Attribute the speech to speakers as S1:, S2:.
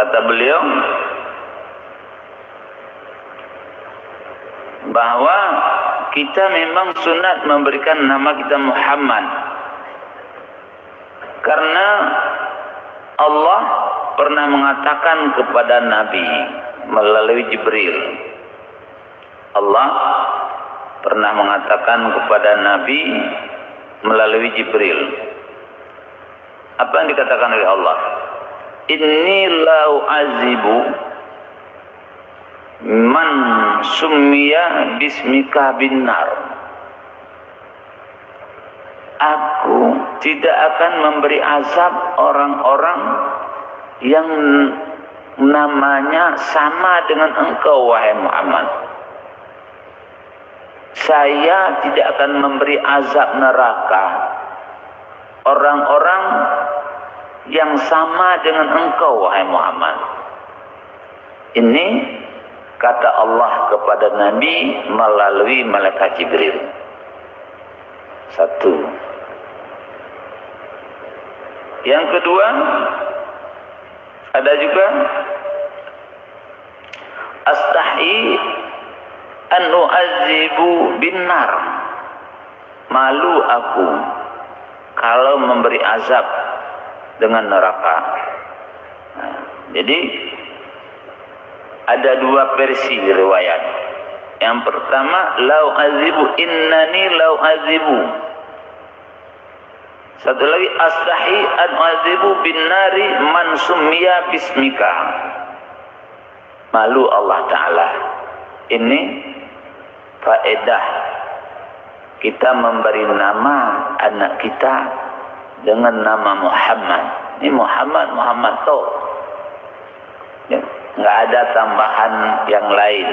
S1: Kata beliau bahwa kita memang sunat memberikan nama kita Muhammad, karena Allah pernah mengatakan kepada Nabi melalui Jibril. Allah pernah mengatakan kepada Nabi melalui Jibril. Apa yang dikatakan oleh Allah? Inni lau azibu man summiya bismika binnar. Aku tidak akan memberi azab orang-orang yang namanya sama dengan engkau, wahai Muhammad. Saya tidak akan memberi azab neraka orang-orang yang sama dengan engkau, wahai Muhammad. Ini kata Allah kepada Nabi melalui malaikat Jibril. Satu. Yang kedua, ada juga astahi an u'azibu binnar. Malu aku kalau memberi azab dengan neraka. Nah, jadi ada dua versi riwayat. Yang pertama, lau azibu innani lau azibu. Satu lagi, astahi an azibu bin nari man summiya bismika. Malu Allah Ta'ala. Ini faedah kita memberi nama anak kita dengan nama Muhammad. Ini Muhammad toh. Ya, nggak ada tambahan yang lain.